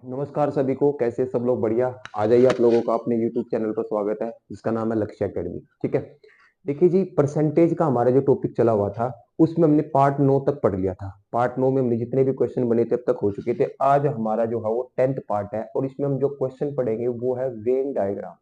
नमस्कार सभी को। कैसे सब लोग? बढ़िया। आ जाइए, आप लोगों का अपने YouTube चैनल पर स्वागत है जिसका नाम है लक्ष्य एकेडमी। ठीक है। देखिए जी, परसेंटेज का हमारा जो टॉपिक चला हुआ था उसमें हमने पार्ट 9 तक पढ़ लिया था। पार्ट 9 में हमने जितने भी क्वेश्चन बने थे अब तक हो चुके थे। आज हमारा जो है वो 10th पार्ट है और इसमें हम जो क्वेश्चन पढ़ेंगे वो है वेन डायग्राम।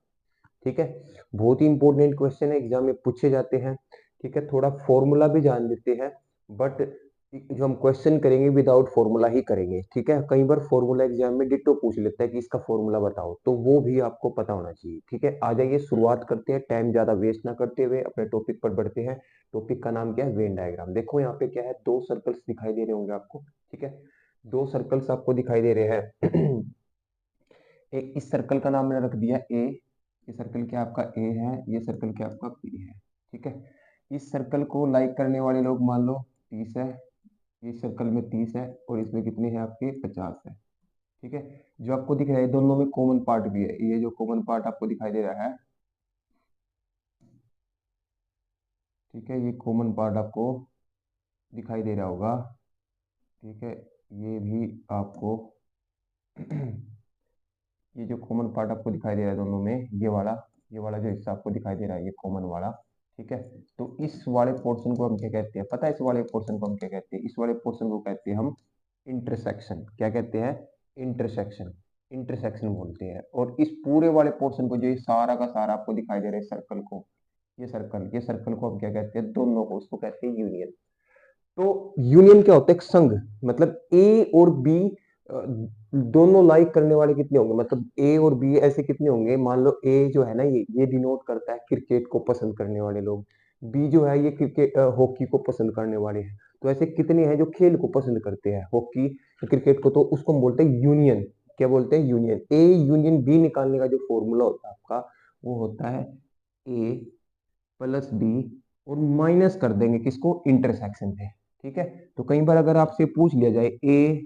ठीक है। बहुत ही इंपॉर्टेंट क्वेश्चन है, एग्जाम में पूछे जाते हैं। ठीक है, थोड़ा फॉर्मूला भी जान लेते हैं, बट जो हम क्वेश्चन करेंगे विदाउट फॉर्मूला ही करेंगे। ठीक है, कई बार फॉर्मूला एग्जाम में डिट्टो पूछ लेता है कि इसका फॉर्मूला बताओ, तो वो भी आपको पता होना चाहिए। ठीक है, आ जाइए शुरुआत करते हैं, टाइम ज्यादा वेस्ट ना करते हुए अपने टॉपिक पर बढ़ते हैं। टॉपिक का नाम क्या है? Venn diagram. देखो यहाँ पे क्या है, दो सर्कल्स दिखाई दे रहे होंगे आपको। ठीक है, दो सर्कल्स आपको दिखाई दे रहे हैं। एक इस सर्कल का नाम मैंने रख दिया ए। ये सर्कल क्या आपका ए है, ये सर्कल क्या आपका बी है। ठीक है, इस सर्कल को लाइक करने वाले लोग मान लो 30 है। इस सर्कल में 30 है और इसमें कितने हैं आपके? 50 है। ठीक है, जो आपको दिख रहा है दोनों में कॉमन पार्ट भी है। ये जो कॉमन पार्ट आपको दिखाई दे रहा है, ठीक है, ये कॉमन पार्ट आपको दिखाई दे रहा होगा। ठीक है, ये भी आपको ये जो कॉमन पार्ट आपको दिखाई दे रहा है दोनों में, ये वाला जो हिस्सा आपको दिखाई दे रहा है, ये कॉमन वाला। ठीक है, तो इस वाले पोर्शन को हम क्या कहते हैं पता है? इस वाले पोर्शन को हम क्या कहते हैं? इस वाले पोर्शन को कहते हैं हम इंटरसेक्शन। क्या कहते हैं? इंटरसेक्शन। इंटरसेक्शन बोलते हैं। और इस पूरे वाले पोर्शन को, जो ये सारा का सारा आपको दिखाई दे रहा है सर्कल को, ये सर्कल को हम क्या कहते हैं? दोनों को, उसको कहते हैं यूनियन। तो यूनियन क्या होता है? एक संघ। मतलब ए और बी दोनों लाइक करने वाले कितने होंगे? मतलब ए और बी ऐसे कितने होंगे? मान लो ए जो है ना, ये डिनोट करता है क्रिकेट को पसंद करने वाले लोग। बी जो है ये क्रिकेट हॉकी को पसंद करने वाले हैं। तो ऐसे कितने हैं जो खेल को पसंद करते हैं, हॉकी क्रिकेट को? तो उसको हम बोलते हैं यूनियन। क्या बोलते हैं? यूनियन। ए यूनियन बी निकालने का जो फॉर्मूला होता है आपका, वो होता है ए प्लस बी, और माइनस कर देंगे किसको? इंटरसेक्शन पे। ठीक है, तो कई बार अगर आपसे पूछ लिया जाए ए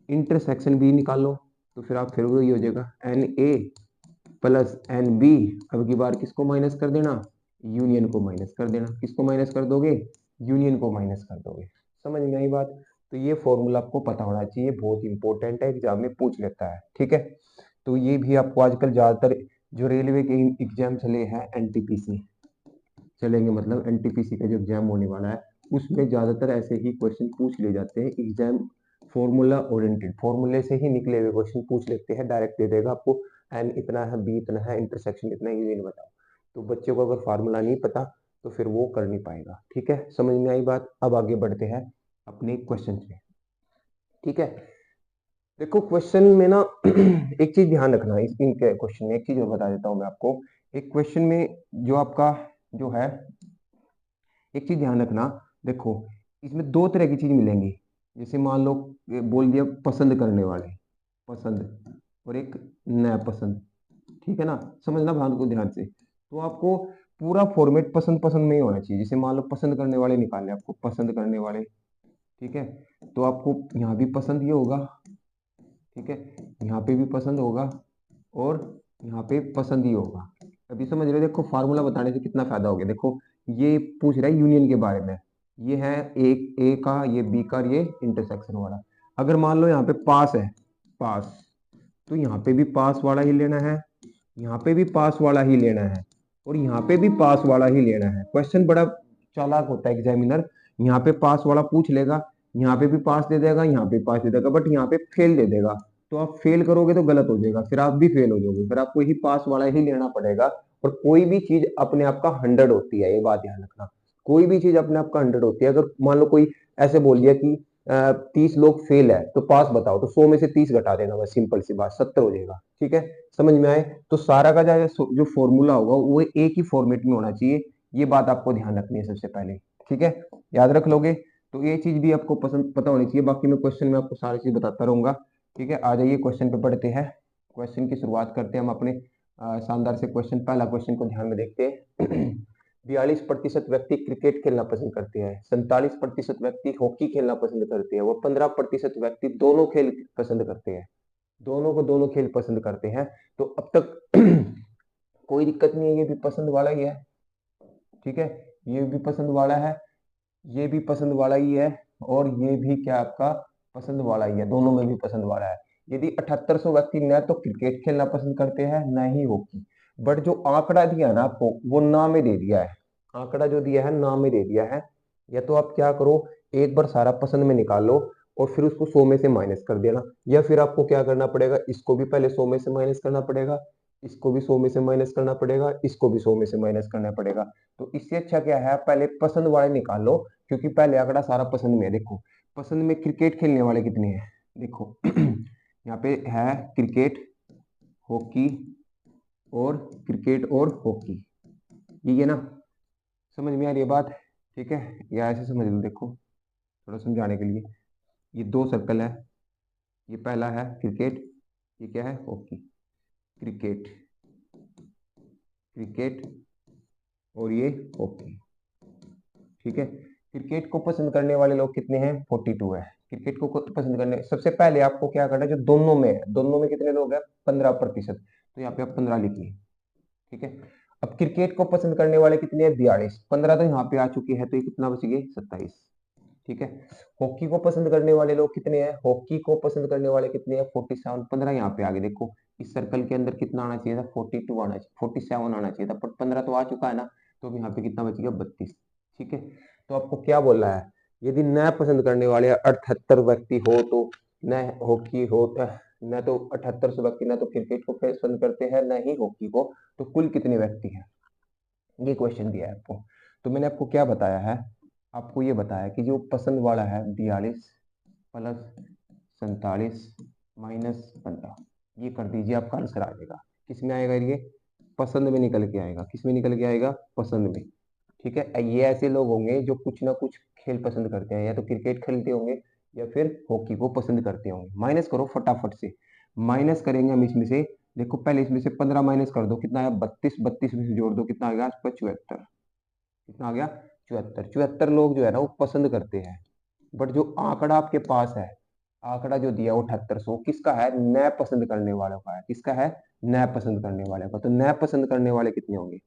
इंटरसेक्शन बी निकालो, तो फिर आप फिर वही हो जाएगा N A plus N B. अब की बार किसको माइनस कर देना? यूनियन को माइनस कर देना। किसको माइनस कर दोगे? यूनियन को माइनस कर दोगे। समझ में आई बात? तो ये फॉर्मूला आपको पता होना चाहिए, बहुत इंपॉर्टेंट है, एग्जाम में पूछ लेता है। ठीक है, तो ये भी आपको आजकल ज्यादातर जो रेलवे के एग्जाम चले हैं, एनटीपीसी चलेंगे, मतलब एनटीपीसी का जो एग्जाम होने वाला है उसमें ज्यादातर ऐसे ही क्वेश्चन पूछ लिए जाते हैं। एग्जाम फॉर्मूला ओरिएंटेड, फॉर्मूले से ही निकले हुए क्वेश्चन पूछ लेते हैं। डायरेक्ट दे देगा आपको एन इतना है, बी इतना है, इंटरसेक्शन इतना है, ये बताओ। तो बच्चे को अगर फार्मूला नहीं पता तो फिर वो कर नहीं पाएगा। ठीक है, समझ में आई बात? अब आगे बढ़ते हैं अपने क्वेश्चन पे। ठीक है, देखो क्वेश्चन में ना एक चीज ध्यान रखना है। इनके क्वेश्चन में एक चीज और बता देता हूँ मैं आपको। एक क्वेश्चन में जो आपका जो है, एक चीज ध्यान रखना। देखो, इसमें दो तरह की चीज मिलेंगी। जैसे मान लो ये बोल दिया पसंद करने वाले, पसंद, और एक नापसंद। ठीक है ना? समझना बात को ध्यान से। तो आपको पूरा फॉर्मेट पसंद पसंद नहीं होना चाहिए। जैसे मान लो पसंद करने वाले निकालने, आपको पसंद करने वाले। ठीक है, तो आपको यहाँ भी पसंद ये होगा। ठीक है, यहाँ पे भी पसंद होगा और यहाँ पे पसंद ही होगा। अभी समझ रहे हो? देखो फार्मूला बताने से कितना फायदा हो गया। देखो ये पूछ रहा है यूनियन के बारे में। ये है एक ए का, ये बी का, ये इंटरसेक्शन वाला। अगर मान लो यहाँ पे पास है, पास, तो यहाँ पे भी पास वाला ही लेना है, यहाँ पे भी पास वाला ही लेना है, और यहाँ पे भी पास वाला ही लेना है। क्वेश्चन बड़ा चालाक होता है एग्जामिनर। यहाँ पे पास वाला पूछ लेगा, यहाँ पे भी पास दे देगा, यहाँ पे पास दे देगा, बट यहाँ पे फेल दे देगा। तो आप फेल करोगे तो गलत हो जाएगा, फिर आप भी फेल हो जाओगे, फिर आपको यही पास वाला ही लेना पड़ेगा। और कोई भी चीज अपने आप का 100 होती है, ये बात ध्यान रखना। कोई भी चीज अपने आप का 100 होती है। अगर मान लो कोई ऐसे बोल दिया कि 30 लोग फेल है तो पास बताओ, तो 100 में से 30 घटा देना, बस सिंपल सी बात, 70 हो जाएगा। ठीक है, समझ में आए? तो सारा का जो फॉर्मूला होगा वो एक ही फॉर्मेट में होना चाहिए। ये बात आपको ध्यान रखनी है सबसे पहले। ठीक है, याद रख लोगे तो ये चीज भी आपको पसंद पता होनी चाहिए। बाकी मैं क्वेश्चन में आपको सारी चीज बताता रहूंगा। ठीक है, आ जाइए क्वेश्चन पे पढ़ते हैं। क्वेश्चन की शुरुआत करते हैं हम अपने शानदार से क्वेश्चन। पहला क्वेश्चन को ध्यान में देखते हैं। 42% व्यक्ति क्रिकेट खेलना पसंद करते हैं, 47% व्यक्ति हॉकी खेलना पसंद करते हैं, वो 15% व्यक्ति दोनों खेल पसंद करते हैं। दोनों को दोनों खेल पसंद करते हैं। तो अब तक कोई दिक्कत नहीं है, ये भी पसंद वाला ही है। ठीक है, ये भी पसंद वाला है, ये भी पसंद वाला ही है, और ये भी क्या आपका पसंद वाला ही है, दोनों में भी पसंद वाला है। यदि 7800 व्यक्ति न तो क्रिकेट खेलना पसंद करते हैं न ही हॉकी, बट जो आंकड़ा दिया ना आपको वो ना में दे दिया है, आंकड़ा जो दिया है ना में दे दिया है। या तो आप क्या करो, एक बार सारा पसंद में निकाल लो और फिर उसको 100 में से माइनस कर देना, या फिर आपको क्या करना पड़ेगा, इसको भी पहले 100 में से माइनस करना पड़ेगा, इसको भी 100 में से माइनस करना पड़ेगा, इसको भी 100 में से माइनस करना पड़ेगा। तो इससे अच्छा क्या है, पहले पसंद वाले निकाल लो, क्योंकि पहले आंकड़ा सारा पसंद में है। देखो पसंद में क्रिकेट खेलने वाले कितने हैं, देखो यहाँ पे है क्रिकेट, हॉकी और क्रिकेट और हॉकी, ये ना समझ में आ रही है बात, ठीक है, या ऐसे समझ लो, देखो थोड़ा समझाने के लिए, ये दो सर्कल है, ये पहला है क्रिकेट, ये क्या है हॉकी, क्रिकेट क्रिकेट और ये हॉकी, ठीक है। क्रिकेट को पसंद करने वाले लोग कितने हैं, 42 है। क्रिकेट को पसंद करने, सबसे पहले आपको क्या करना है, जो दोनों में है, दोनों में कितने लोग हैं, 15%, तो यहाँ पे आप 15 लिखिए, ठीक है। अब क्रिकेट को पसंद करने वाले कितने हैं, 42, 15 तो यहाँ पे आ चुकी है, तो ये कितना बच गए, 27, ठीक है। हॉकी को पसंद करने वाले लोग कितने हैं, हॉकी को पसंद करने वाले कितने हैं, 47, 15 यहाँ पे आगे देखो, इस सर्कल के अंदर कितना आना चाहिए था, 42 आना चाहिए, 47 आना चाहिए था, पर 15 तो आ चुका है ना, तो अब यहाँ पे कितना बच गया, 32, ठीक है। तो आपको क्या बोल रहा है, यदि न पसंद करने वाले 78 व्यक्ति हो तो न हॉकी हो, न तो 78 व्यक्ति न तो क्रिकेट को पसंद करते हैं न ही हॉकी को, तो कुल कितने व्यक्ति हैं, ये क्वेश्चन दिया है आपको। तो मैंने आपको क्या बताया है, आपको ये बताया कि जो पसंद वाला है 42 प्लस 47 माइनस 15, ये कर दीजिए, आपका आंसर आ जाएगा। किस में आएगा ये, पसंद में निकल के आएगा, किस में निकल के आएगा, पसंद में, ठीक है। ये ऐसे लोग होंगे जो कुछ ना कुछ खेल पसंद करते हैं, या तो क्रिकेट खेलते होंगे या फिर हॉकी को पसंद करते होंगे। माइनस करो फटाफट से, माइनस करेंगे हम इसमें से, देखो पहले इसमें से 15 माइनस कर दो, कितना आया 32, 32 में से जोड़ दो, कितना आ गया 74, कितना आ गया 74, 74 लोग जो है ना वो पसंद करते हैं। बट जो आंकड़ा आपके पास है, आंकड़ा जो दिया वो 7800 किसका है, न पसंद करने वालों का है, किसका है, न पसंद करने वाले का। तो न पसंद करने वाले कितने होंगे,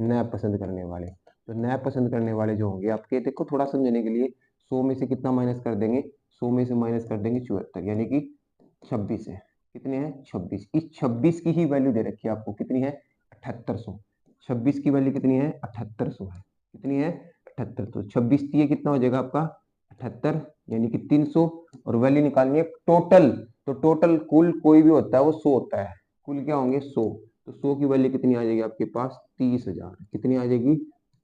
न पसंद करने वाले, तो न पसंद करने वाले जो होंगे आपके, देखो थोड़ा समझने के लिए, 100 में से कितना माइनस कर देंगे, 100 में से माइनस कर देंगे 74, यानी कि 26 है, कितने हैं 26, इस 26 की ही वैल्यू दे रखी है आपको, कितनी है 7800, 26 की वैल्यू कितनी है 7800 है, कितनी है 78, तो 26 ये कितना हो जाएगा आपका 78, यानी कि 300, और वैल्यू निकालनी है टोटल, तो टोटल कुल कोई भी होता है वो 100 होता है, कुल क्या होंगे 100, तो 100 की वैल्यू कितनी आ जाएगी आपके पास, 30,000, कितनी आ जाएगी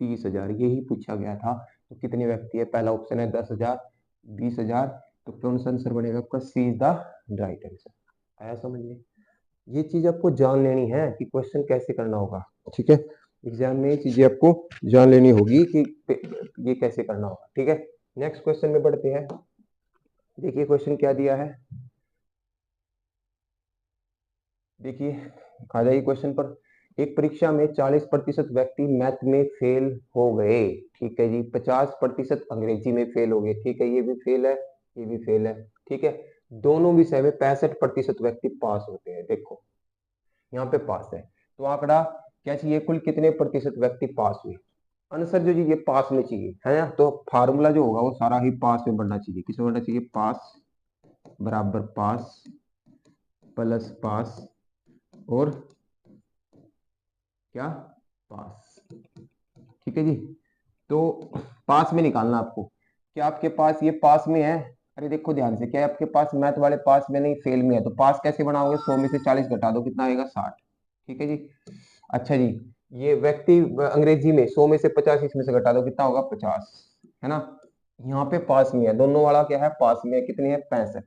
30,000, यही पूछा गया था। तो कितने व्यक्ति है, पहला ऑप्शन है 10,000, 20,000, तो कौन सा आंसर बनेगा आपका, सी इज द राइट आंसर। आया समझ में, ये चीज आपको जान लेनी है कि क्वेश्चन कैसे करना होगा, ठीक है। एग्जाम में ये चीजें आपको जान लेनी होगी कि ये कैसे करना होगा, ठीक है। नेक्स्ट क्वेश्चन में बढ़ते हैं, देखिए क्वेश्चन क्या दिया है, देखिए आ जाइए क्वेश्चन पर। एक परीक्षा में 40% व्यक्ति मैथ में फेल हो गए, ठीक है जी, 50% अंग्रेजी में फेल हो गए, ठीक है, ये भी फेल है, ये भी फेल है, ठीक है। दोनों विषय में 65% व्यक्ति पास होते हैं, देखो यहाँ पे पास है, तो आंकड़ा क्या चाहिए, कुल कितने प्रतिशत व्यक्ति पास हुए, आंसर जो ये पास में चाहिए है ना, तो फार्मूला जो होगा वो सारा ही पास में बढ़ना चाहिए, किसमें बढ़ना चाहिए, पास बराबर पास प्लस पास और क्या, पास, ठीक है जी। तो पास में निकालना आपको, क्या आपके पास ये पास में है, अरे देखो ध्यान से, क्या आपके पास मैथ वाले पास में नहीं फेल में है, तो पास कैसे बनाओगे, 100 में से 40 घटा दो, कितना आएगा 60, ठीक है जी। अच्छा जी, ये व्यक्ति अंग्रेजी में 100 में से 50 इसमें से घटा दो, कितना होगा 50, है ना। यहाँ पे पास में है, दोनों वाला क्या है पास में है, कितनी है 65,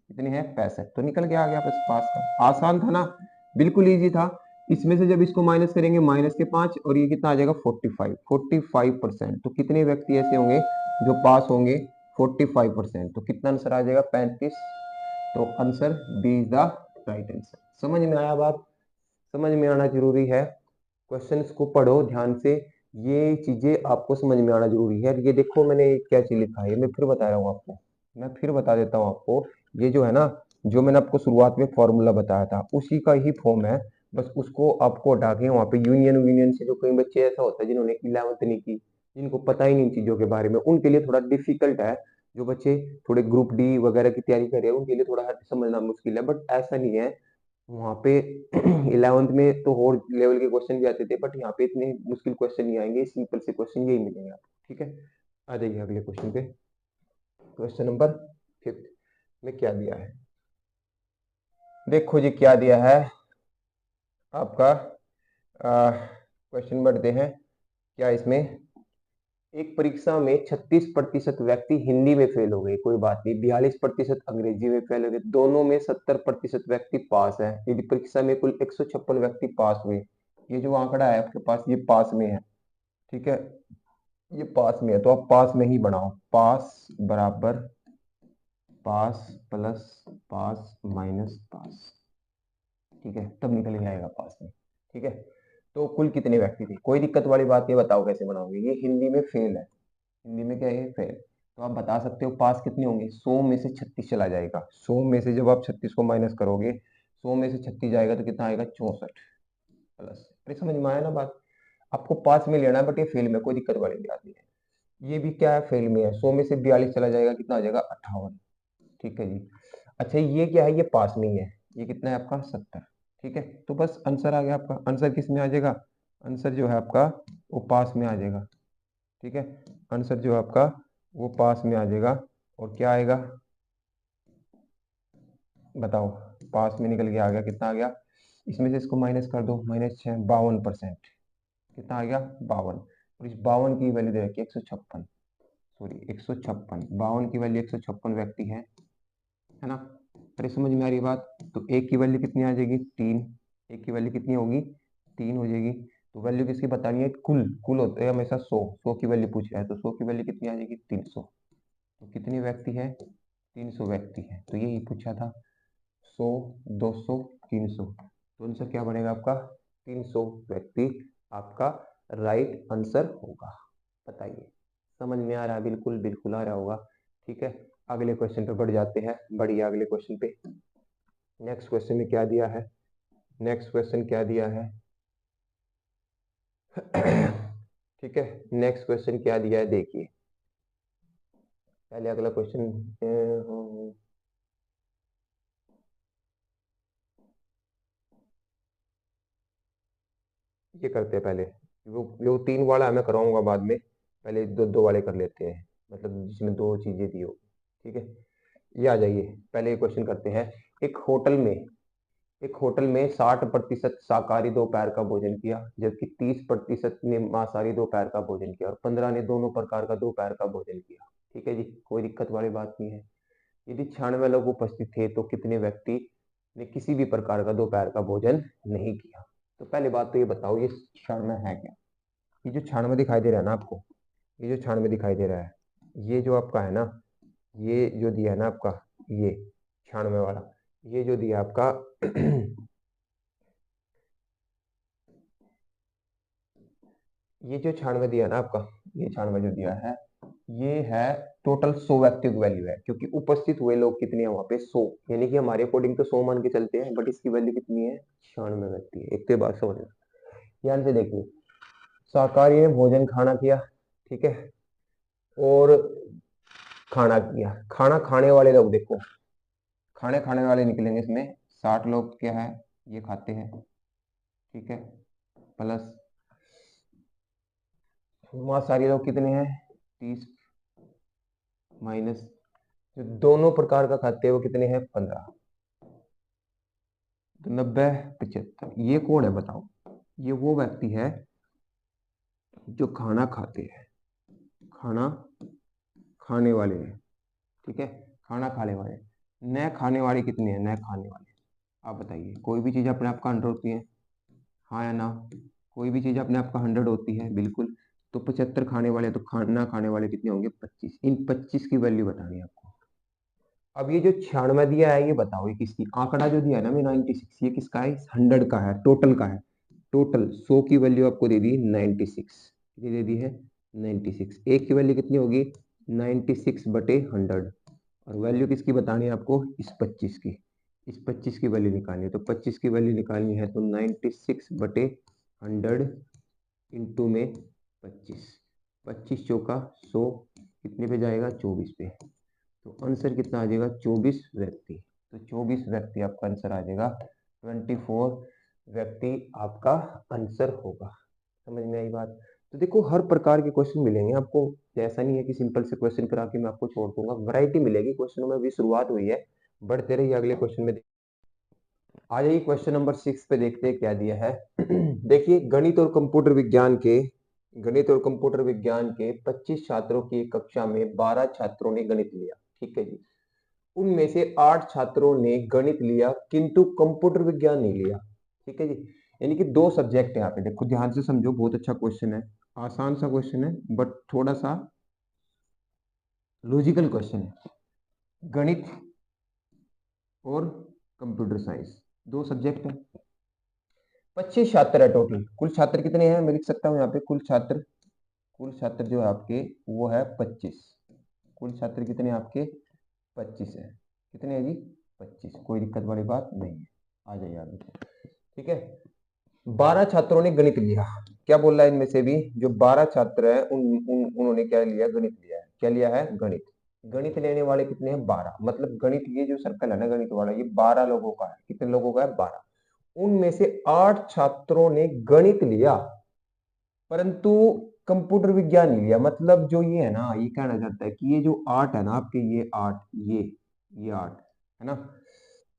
कितनी है 65, तो निकल के आ गया बस पास का, आसान था ना, बिल्कुल इजी था। इसमें से जब इसको माइनस करेंगे माइनस के 5, और ये कितना आ जाएगा 45, 45%, तो कितने व्यक्ति ऐसे होंगे जो पास होंगे 45%, तो कितना आंसर आ जाएगा 35, तो answer B is the right answer. समझ में आया बात, समझ में आना जरूरी है, क्वेश्चंस को पढ़ो ध्यान से, ये चीजें आपको समझ में आना जरूरी है। ये देखो मैंने क्या चीज लिखा है, मैं फिर बता रहा हूँ आपको, मैं फिर बता देता हूँ आपको, ये जो है ना, जो मैंने आपको शुरुआत में फॉर्मूला बताया था उसी का ही फॉर्म है, बस उसको आपको हटा के वहाँ पे यूनियन यूनियन से, जो कई बच्चे ऐसा होता है जिन्होंने 11th नहीं की, जिनको पता ही नहीं इन चीजों के बारे में, उनके लिए थोड़ा डिफिकल्ट है, जो बच्चे थोड़े ग्रुप डी वगैरह की तैयारी कर रहे हैं उनके लिए थोड़ा समझना मुश्किल है, बट ऐसा नहीं है। वहाँ पे 11th में तो और लेवल के क्वेश्चन भी आते थे, बट यहाँ पे इतने मुश्किल क्वेश्चन नहीं आएंगे, सिंपल से क्वेश्चन यही मिलेंगे आपको। ठीक है, आ जाइए अगले क्वेश्चन पे। क्वेश्चन नंबर 5 में क्या दिया है, देखो जी क्या दिया है आपका। क्वेश्चन बढ़ते हैं, क्या इसमें, एक परीक्षा में 36% व्यक्ति हिंदी में फेल हो गए, कोई बात नहीं, 42% अंग्रेजी में फेल हो गए, दोनों में 70% व्यक्ति पास है। यदि परीक्षा में कुल 156 व्यक्ति पास हुए, ये जो आंकड़ा है आपके पास ये पास में है, ठीक है, ये पास में है, तो आप पास में ही बनाओ, पास बराबर पास प्लस पास माइनस पास, ठीक है, तब निकल के आएगा पास में। ठीक है, तो कुल कितने व्यक्ति थे, कोई दिक्कत वाली बात नहीं, बताओ कैसे बनाओगे। ये हिंदी में फेल है, हिंदी में क्या है, फेल। तो आप बता सकते हो पास कितने होंगे, 100 में से 36 चला जाएगा, 100 में से जब आप 36 को माइनस करोगे, 100 में से 36 जाएगा तो कितना आएगा, 64 प्लस। अरे समझ में आया ना बात, आपको पास में लेना है, बट ये फेल में, कोई दिक्कत वाली बात नहीं है। ये भी क्या है, फेल में है, 100 में से 42 चला जाएगा, कितना आ जाएगा, 58। ठीक है जी। अच्छा ये क्या है, ये पास में ही है, ये कितना है आपका, 70। ठीक है, तो बस आंसर आ गया आपका, आंसर किस में आ जाएगा, आंसर जो है आपका वो पास में आ जाएगा। ठीक है, आंसर जो है आपका वो पास में आ जाएगा, और क्या आएगा बताओ, पास में निकल के आ गया, कितना आ गया, इसमें से इसको माइनस कर दो, -6 52%, कितना आ गया, 52। और इस 52 की वैल्यू दे रखी है 156, सॉरी 156, 52 की वैल्यू 156 व्यक्ति है ना। अरे समझ में आ रही बात, तो एक की वैल्यू कितनी आ जाएगी, 3, एक की वैल्यू कितनी होगी, 3 हो जाएगी। तो वैल्यू किसकी बतानी है, कुल कुल होते हैं हमेशा 100, 100 की वैल्यू पूछ रहा है, तो 100 की वैल्यू कितनी आ जाएगी, 300। तो कितने व्यक्ति हैं, 300 व्यक्ति हैं, तो यही पूछा था, 100 200 300, तो आंसर क्या बनेगा आपका, 300 व्यक्ति आपका राइट आंसर होगा। बताइए, समझ में आ रहा है, बिल्कुल बिल्कुल आ रहा होगा। ठीक है, अगले क्वेश्चन पे बढ़ जाते हैं, बढ़िया अगले क्वेश्चन पे। नेक्स्ट क्वेश्चन में क्या दिया है, नेक्स्ट क्वेश्चन क्या दिया है ठीक है, नेक्स्ट क्वेश्चन क्या दिया है देखिए, पहले अगला क्वेश्चन ये करते हैं पहले, वो 3 वाला मैं कराऊंगा बाद में, पहले दो दो वाले कर लेते हैं, मतलब जिसमें 2 चीजें दी हो। ठीक है, ये आ जाइए, पहले क्वेश्चन करते हैं। एक होटल में एक होटल में 60% शाकाहारी दोपहर का भोजन किया, जबकि 30% ने मांसाहारी दोपहर का भोजन किया, और 15 ने दोनों प्रकार का दोपहर का भोजन किया। ठीक है जी, कोई दिक्कत वाली बात नहीं है। यदि 96 लोग उपस्थित थे तो कितने व्यक्ति ने किसी भी प्रकार का दोपहर का भोजन नहीं किया। तो पहले बात तो ये बताओ, ये 96 है क्या, ये जो 96 दिखाई दे रहा है ना आपको, ये जो 96 दिखाई दे रहा है, ये जो आपका है ना, ये जो दिया है ना आपका, ये 96 वाला, ये जो दिया आपका ये जो 96 दिया ना आपका, ये 96 जो दिया है, ये है टोटल 100 व्यक्तियों की वैल्यू है, क्योंकि उपस्थित हुए लोग कितने हैं वहां पे, 100, यानी कि हमारे अकॉर्डिंग तो 100 मान के चलते हैं, बट इसकी वैल्यू कितनी है, 96 व्यक्ति है। एक तो बात समझ, ध्यान से देखिए, शाकाहारी ने भोजन खाना किया, ठीक है, और खाना किया, खाना खाने वाले लोग देखो, खाने खाने वाले निकलेंगे इसमें, 60 लोग क्या है, ये खाते हैं, ठीक है, प्लस मांसाहारी लोग कितने हैं, 30, माइनस जो दोनों प्रकार का खाते हैं वो कितने हैं, 15, तो 90 75, ये कौन है बताओ, ये वो व्यक्ति है जो खाना खाते हैं, खाना खाने वाले हैं, ठीक है, खाना खाने वाले, न खाने वाले कितने हैं, न खाने वाले, आप बताइए, कोई भी चीज अपने आप का 100 होती है, हाँ या ना, कोई भी चीज अपने आप का 100 होती है, बिल्कुल। तो 75 खाने वाले, तो खाना खाने वाले कितने होंगे, 25, इन 25 की वैल्यू बतानी है आपको। अब ये जो 96 दिया है, ये बताओ ये किसकी, आंकड़ा जो दिया है ना मैं 96, ये किसका है, 100 का है, टोटल का है, टोटल 100 की वैल्यू आपको दे दी 96, ये दे दी है 96, एक की वैल्यू कितनी होगी, 96/100, और वैल्यू किसकी बतानी है आपको, इस 25 की, इस 25 की वैल्यू निकालनी है, तो 25 की वैल्यू निकालनी है तो 96/100 इंटू में 25, 25 चौका 100, कितने पे जाएगा, 24 पे, तो आंसर कितना आ जाएगा 24 व्यक्ति। तो 24 व्यक्ति आपका आंसर आ जाएगा, 24 व्यक्ति आपका आंसर होगा। समझ में आई बात। तो देखो हर प्रकार के क्वेश्चन मिलेंगे आपको, ऐसा नहीं है कि सिंपल से क्वेश्चन करा के मैं आपको छोड़ दूंगा, वैरायटी मिलेगी क्वेश्चनों में। भी शुरुआत हुई है, बढ़ते रहिए अगले क्वेश्चन में। आ जाइए क्वेश्चन नंबर 6 पे, देखते हैं क्या दिया है। देखिए गणित और कंप्यूटर विज्ञान के 25 छात्रों की एक कक्षा में 12 छात्रों ने गणित लिया, ठीक है जी। उनमें से 8 छात्रों ने गणित लिया किंतु कंप्यूटर विज्ञान नहीं लिया, ठीक है जी। यानी कि दो सब्जेक्ट है यहाँ पे, देखो ध्यान से समझो, बहुत अच्छा क्वेश्चन है, आसान सा क्वेश्चन है बट थोड़ा सा लॉजिकल क्वेश्चन है। गणित और कंप्यूटर साइंस दो सब्जेक्ट है, 25 छात्र है टोटल। कुल छात्र कितने हैं मैं लिख सकता हूँ यहाँ पे, कुल छात्र जो है आपके वो है 25। कुल छात्र कितने हैं आपके 25 है। कितने हैं जी 25, कोई दिक्कत वाली बात नहीं है। आ जाइए आगे, ठीक है। 12 छात्रों ने गणित लिया, क्या बोल रहा है इनमें से भी जो 12 छात्र है उन्होंने क्या लिया, गणित लिया है। क्या लिया है, गणित। गणित लेने वाले कितने हैं 12, मतलब गणित ये जो सर्कल है ना गणित वाला, ये 12 लोगों का है। कितने लोगों का है 12। उनमें से 8 छात्रों ने गणित लिया परंतु कंप्यूटर विज्ञान नहीं लिया। मतलब जो ये है ना, ये कहना चाहता है कि ये जो 8 है ना आपके, ये 8, ये 8 है ना,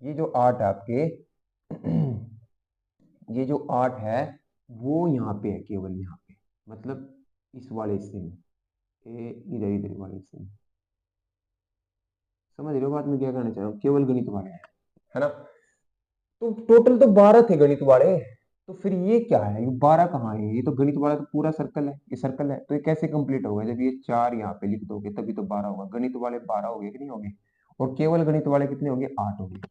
ये जो 8 है आपके ये जो 8 है वो यहाँ पे है, केवल यहाँ पे, मतलब इस वाले हिस्से में, इधर इधर वाले हिस्से में। समझ रहे हो बात में क्या कहना चाह रहा हूँ, केवल गणित वाले हैं, है ना। तो टोटल तो 12 थे गणित वाले, तो फिर ये क्या है, ये 12 कहाँ है, ये तो गणित वाला तो पूरा सर्कल है, ये सर्कल है, तो ये कैसे कंप्लीट होगा, जब ये 4 यहाँ पे लिख दोगे तभी तो 12 होगा। गणित वाले 12 हो गए कि नहीं होंगे, और केवल गणित वाले कितने होंगे 8 होंगे।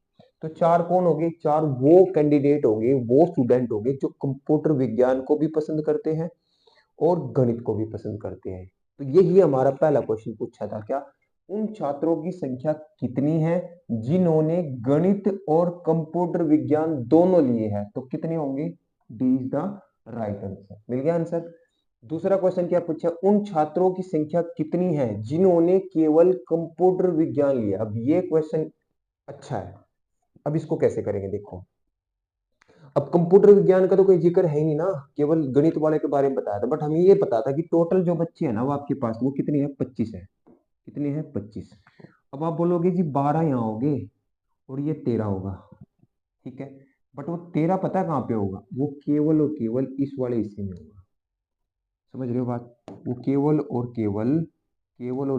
तो 4 कौन होंगे, 4 वो कैंडिडेट होंगे, वो स्टूडेंट होंगे जो कंप्यूटर विज्ञान को भी पसंद करते हैं और गणित को भी पसंद करते हैं। तो यही हमारा पहला क्वेश्चन पूछा था, क्या उन छात्रों की संख्या कितनी है जिन्होंने गणित और कंप्यूटर विज्ञान दोनों लिए हैं, तो कितने होंगे, D is the right answer. मिल गया आंसर। दूसरा क्वेश्चन क्या पूछा, उन छात्रों की संख्या कितनी है जिन्होंने केवल कंप्यूटर विज्ञान लिया। अब ये क्वेश्चन अच्छा है, अब इसको कैसे करेंगे देखो। अब कंप्यूटर विज्ञान का तो कोई जिक्र है ही नहीं ना, केवल गणित वाले के बारे में बताया था, बट हमें ये पता था कि टोटल जो बच्चे हैं ना वो आपके पास वो कितनी है 25 है। कितनी है 25। अब आप बोलोगे जी 12 यहाँ होंगे और ये 13 होगा, ठीक है, बट वो 13 पता है कहाँ पे होगा, वो केवल और केवल इस वाले हिस्से में होगा। समझ रहे हो बात, वो केवल और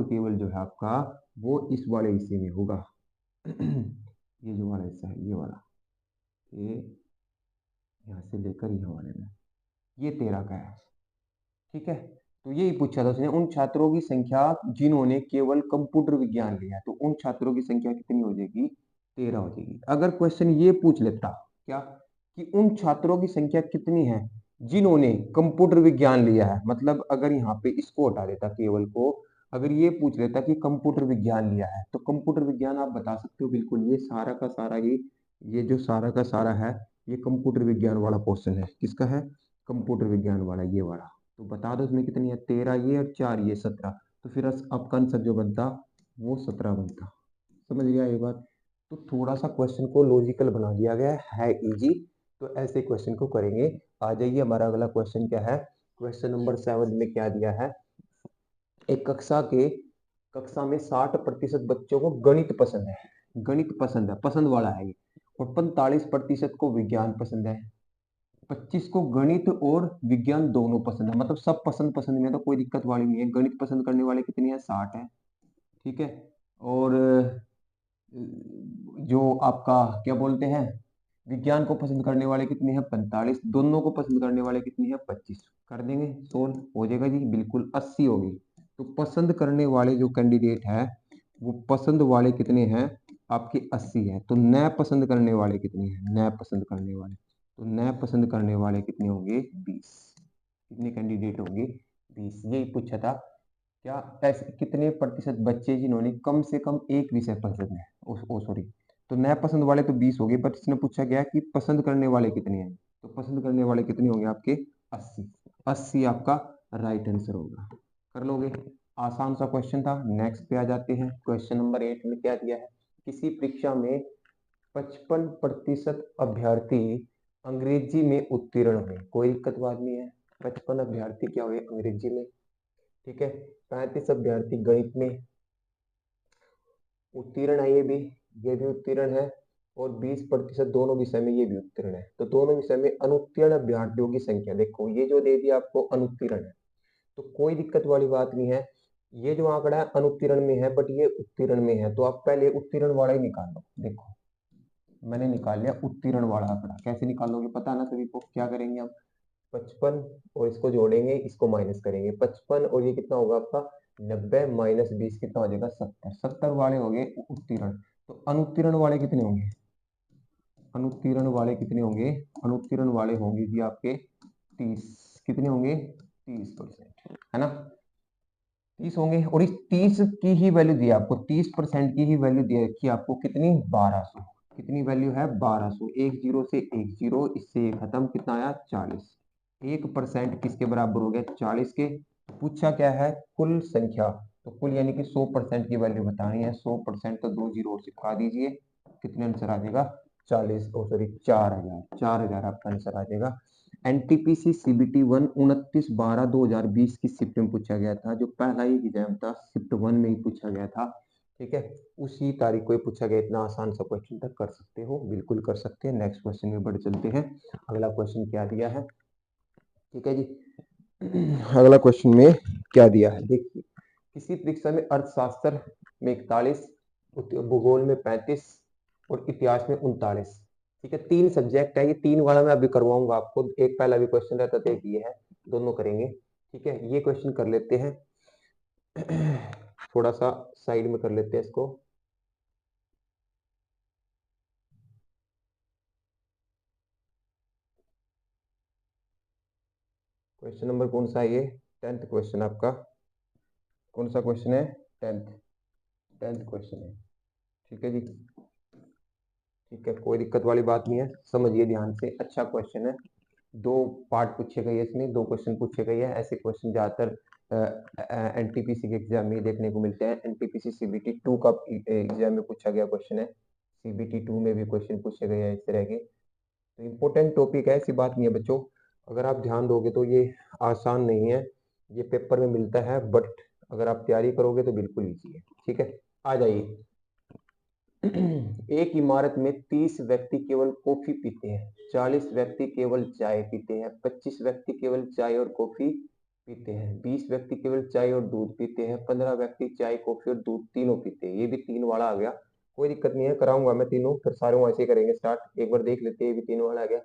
केवल जो है आपका वो इस वाले हिस्से में होगा। ये जो वाला हिस्सा है, ये वाला, ये यहाँ से लेकर यहाँ वाले में, ये 13 का है, ठीक है। तो यही पूछा था उसने, उन छात्रों की संख्या जिन्होंने केवल कंप्यूटर विज्ञान लिया, तो उन छात्रों की संख्या कितनी हो जाएगी 13 हो जाएगी। अगर क्वेश्चन ये पूछ लेता क्या कि उन छात्रों की संख्या कितनी है जिन्होंने कंप्यूटर विज्ञान लिया है, मतलब अगर यहाँ पे इसको हटा देता केवल को, अगर ये पूछ लेता कि कंप्यूटर विज्ञान लिया है, तो कंप्यूटर विज्ञान आप बता सकते हो बिल्कुल, ये सारा का सारा ये जो सारा का सारा है ये कंप्यूटर विज्ञान वाला क्वेश्चन है। किसका है, कंप्यूटर विज्ञान वाला, ये वाला। तो बता दो इसमें कितनी है, 13 ये और 4 ये 17। तो फिर आपका आंसर जो बनता वो 17 बनता। समझ गया ये बात। तो थोड़ा सा क्वेश्चन को लॉजिकल बना दिया गया है इजी। तो ऐसे क्वेश्चन को करेंगे। आ जाइए, हमारा अगला क्वेश्चन क्या है, क्वेश्चन नंबर 7 में क्या दिया है, एक कक्षा में 60% बच्चों को गणित पसंद है, गणित पसंद है, पसंद वाला है ये, और 45% को विज्ञान पसंद है। 25 को गणित और विज्ञान दोनों पसंद है, मतलब सब पसंद पसंद में, तो कोई दिक्कत वाली नहीं है। गणित पसंद करने वाले कितने हैं 60 है, ठीक है। और जो आपका क्या बोलते हैं, विज्ञान को पसंद करने वाले कितने हैं 45, दोनों को पसंद करने वाले कितने हैं 25। कर देंगे, सोल्व हो जाएगा जी, बिल्कुल 80 होगी। तो पसंद करने वाले जो कैंडिडेट है वो पसंद वाले कितने हैं आपके 80 है। तो नए पसंद करने वाले कितने हैं, नए पसंद करने वाले, तो नए पसंद करने वाले कितने होंगे 20। कितने कैंडिडेट होंगे 20। यही पूछा था, क्या ऐसे कितने प्रतिशत बच्चे जिन्होंने कम से कम एक विषय पसंद है, ओ सॉरी, तो नए पसंद वाले तो 20 हो गए, बट इसने पूछा गया कि पसंद करने वाले कितने हैं, तो पसंद करने वाले कितने होंगे आपके 80। 80 आपका राइट आंसर होगा। कर लोगे। आसान सा क्वेश्चन था। नेक्स्ट पे आ जाते हैं। क्वेश्चन नंबर 8 में क्या दिया है, किसी परीक्षा में 55% अभ्यर्थी अंग्रेजी में उत्तीर्ण हुए। कोई दिक्कत बात नहीं है, 55 अभ्यर्थी क्या हुए अंग्रेजी में, ठीक है। 35 अभ्यर्थी गणित में उत्तीर्ण है, ये भी उत्तीर्ण है, और 20% दोनों विषय में ये भी उत्तीर्ण है। तो दोनों विषय में अनुत्तीर्ण अभ्यर्थियों की संख्या देखो, ये जो दे दिया आपको अनुत्तीर्ण है, तो कोई दिक्कत वाली बात नहीं है। ये जो आंकड़ा है अनुत्तीर्ण में है, बट ये उत्तीर्ण में है, तो आप पहले उत्तीर्ण वाला ही निकाल लो। देखो मैंने निकाल लिया उत्तीर्ण वाला आंकड़ा। कैसे निकालोगे पता है ना सभी को, क्या करेंगे हम, 55 और इसको जोड़ेंगे, इसको माइनस करेंगे। 55 और ये कितना होगा आपका 90 माइनस 20 कितना हो जाएगा 70। 70 वाले हो गए उत्तीर्ण। तो अनुत्तीर्ण वाले कितने होंगे, अनुत्तीर्ण वाले कितने होंगे, अनुत्तीर्ण वाले होंगे जी आपके 30। कितने होंगे 30%, है ना, 30 होंगे। और इस 30 की ही वैल्यू दी है आपको, 30% की ही वैल्यू दी रखी है आपको कितनी 1200। कितनी वैल्यू है 1200। एक जीरो से एक जीरो, इससे ये खत्म, कितना आया 40। 1% किसके बराबर हो गया 40 के। पूछा क्या है कुल संख्या, तो कुल यानी कि 100% की वैल्यू बतानी है। 100% तो 2 जीरो और चिपका दीजिए, कितने आंसर आ जाएगा 40, ओ सॉरी 4000। 4000 आपका आंसर आ जाएगा। एनटीपीसी सीबीटी 1 29/12/2020 की शिफ्ट में पूछा गया था। जो पहला ही एग्जाम था शिफ्ट 1 में ही पूछा गया था, ठीक है, उसी तारीख को ही पूछा गया। इतना आसान सा क्वेश्चन तक कर सकते हो, बिल्कुल कर सकते हैं। नेक्स्ट क्वेश्चन में बढ़ चलते हैं। अगला क्वेश्चन क्या दिया है, ठीक है जी। अगला क्वेश्चन में क्या दिया है देखिए, किसी परीक्षा में अर्थशास्त्र में 41, भूगोल में 35 और इतिहास में 39, ठीक है। 3 सब्जेक्ट है, ये 3 वाला मैं अभी करवाऊंगा आपको। एक पहला भी क्वेश्चन रहता था, एक ये है, दोनों करेंगे, ठीक है। ये क्वेश्चन कर लेते हैं, थोड़ा सा साइड में कर लेते हैं इसको। क्वेश्चन नंबर कौन सा है ये, 10th क्वेश्चन आपका। कौन सा क्वेश्चन है 10th, 10th क्वेश्चन है, ठीक है जी। ठीक है, कोई दिक्कत वाली बात नहीं है, समझिए ध्यान से, अच्छा क्वेश्चन है। 2 पार्ट पूछे गए इसमें, 2 क्वेश्चन पूछे गए हैं। ऐसे क्वेश्चन ज्यादातर एनटीपीसी के एग्जाम में देखने को मिलते हैं। एनटीपीसी सीबीटी 2 का एग्जाम में पूछा गया क्वेश्चन है, सीबीटी 2 में भी क्वेश्चन पूछे गए हैं इस तरह के। तो इम्पोर्टेंट टॉपिक है, ऐसी बात नहीं है बच्चों। अगर आप ध्यान दोगे तो ये आसान नहीं है, ये पेपर में मिलता है, बट अगर आप तैयारी करोगे तो बिल्कुल ईजी है, ठीक है। आ जाइए। एक इमारत में 30 व्यक्ति केवल कॉफी पीते हैं, 40 व्यक्ति केवल चाय पीते हैं, 25 व्यक्ति केवल चाय और कॉफी पीते हैं, 20 व्यक्ति केवल चाय और दूध पीते हैं, 15 व्यक्ति चाय कॉफी और दूध तीनों पीते हैं। ये भी 3 वाला आ गया, कोई दिक्कत नहीं है, कराऊंगा मैं तीनों, फिर सारे ऐसे करेंगे स्टार्ट। एक बार देख लेते हैं, ये भी 3 वाला आ गया,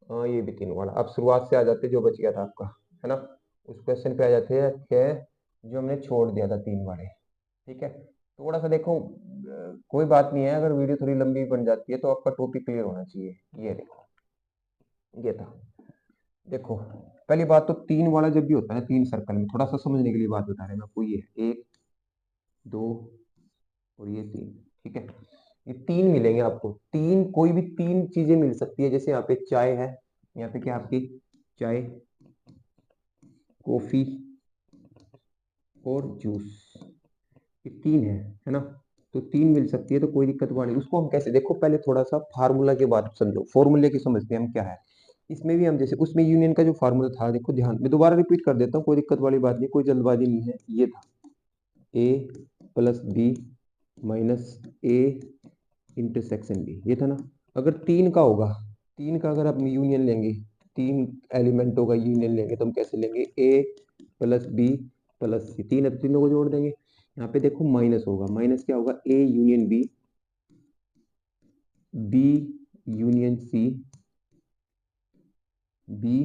हाँ ये भी 3 वाला। अब शुरुआत से आ जाते जो बच गया था आपका, है ना, उस क्वेश्चन पे आ जाते हैं जो हमने छोड़ दिया था 3 वाले, ठीक है। थोड़ा सा देखो, कोई बात नहीं है, अगर वीडियो थोड़ी लंबी बन जाती है तो आपका टॉपिक क्लियर होना चाहिए। ये देखो, ये था, देखो पहली बात तो 3 वाला जब भी होता है 3 सर्कल में, थोड़ा सा समझने के लिए बात बता रहे हैं मैं आपको। ये है 1 2 और ये 3, ठीक है। ये 3 मिलेंगे आपको, 3 कोई भी 3 चीजें मिल सकती है। जैसे यहाँ पे चाय है, यहाँ पे क्या आपकी चाय, कॉफी और जूस, ये 3 है ना। तो 3 मिल सकती है, तो कोई दिक्कत वाली। उसको हम कैसे, देखो पहले थोड़ा सा फार्मूला के बाद समझो, फॉर्मूले की समझते हैं हम क्या है। इसमें भी हम जैसे उसमें यूनियन का जो फार्मूला था, देखो ध्यान, मैं दोबारा रिपीट कर देता हूँ, कोई दिक्कत वाली बात नहीं, कोई जल्दबाजी नहीं है। ये था A plus B minus A intersection B, ये था ना। अगर 3 का होगा, 3 का अगर आप यूनियन लेंगे, 3 एलिमेंटों का यूनियन लेंगे, तो हम कैसे लेंगे, ए प्लस बी प्लस सी, 3 है तो तीनों को जोड़ देंगे। यहाँ पे देखो माइनस होगा, माइनस क्या होगा, A union B, B union C, B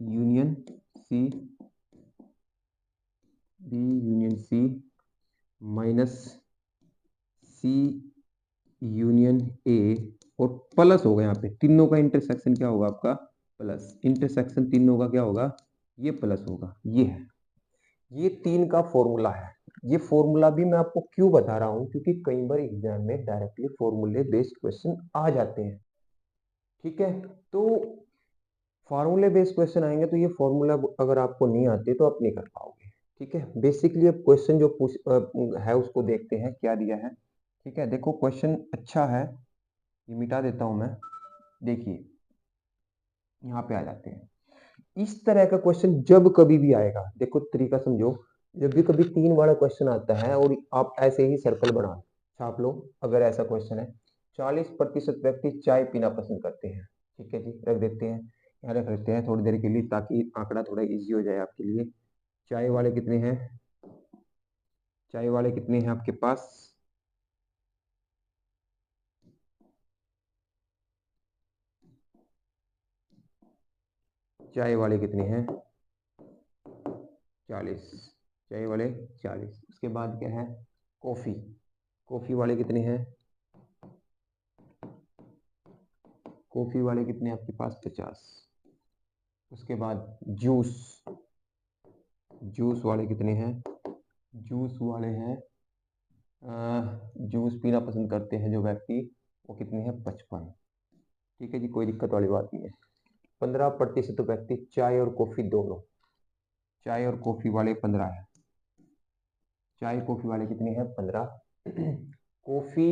union C, B union C minus C union A, और प्लस होगा यहाँ पे तीनों का इंटरसेक्शन क्या होगा आपका प्लस, इंटरसेक्शन तीनों का क्या होगा, ये प्लस होगा। ये है, ये 3 का फॉर्मूला है। ये फॉर्मूला भी मैं आपको क्यों बता रहा हूं, क्योंकि कई बार एग्जाम में डायरेक्टली फॉर्मूले बेस्ड क्वेश्चन आ जाते हैं, ठीक है। तो फॉर्मूले बेस्ड क्वेश्चन आएंगे, तो ये फॉर्मूला अगर आपको नहीं आते तो आप नहीं कर पाओगे, ठीक है, बेसिकली अब क्वेश्चन जो है उसको देखते हैं क्या दिया है। ठीक है, देखो क्वेश्चन अच्छा है, ये मिटा देता हूं मैं। देखिए यहाँ पे आ जाते हैं। इस तरह का क्वेश्चन जब कभी भी आएगा, देखो तरीका समझो, जब भी कभी 3 वाला क्वेश्चन आता है और आप ऐसे ही सर्कल बना छाप लो, अगर ऐसा क्वेश्चन है 40% व्यक्ति चाय पीना पसंद करते हैं। ठीक है जी, रख देते हैं, यहाँ रख देते हैं थोड़ी देर के लिए ताकि आंकड़ा थोड़ा इजी हो जाए आपके लिए। चाय वाले कितने हैं, चाय वाले कितने हैं आपके पास, चाय वाले कितने हैं 40, चाय वाले 40। उसके बाद क्या है कॉफी, कॉफी वाले कितने हैं, कॉफी वाले कितने आपके पास 50। उसके बाद जूस, जूस वाले कितने हैं, जूस वाले हैं जूस पीना पसंद करते हैं जो व्यक्ति, वो कितने हैं 55। ठीक है जी, कोई दिक्कत वाली बात नहीं है। 15% व्यक्ति चाय और कॉफी दोनों, चाय और कॉफी वाले 15 है, चाय कॉफी वाले कितने हैं 15। कॉफी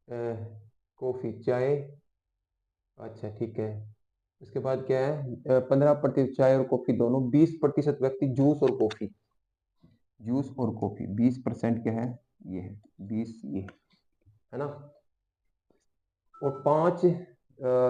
कॉफी चाय, अच्छा ठीक है। उसके बाद क्या है 15% चाय और कॉफी दोनों, 20% व्यक्ति जूस और कॉफी, जूस और कॉफी 20% क्या है, ये है 20, ये है ना। और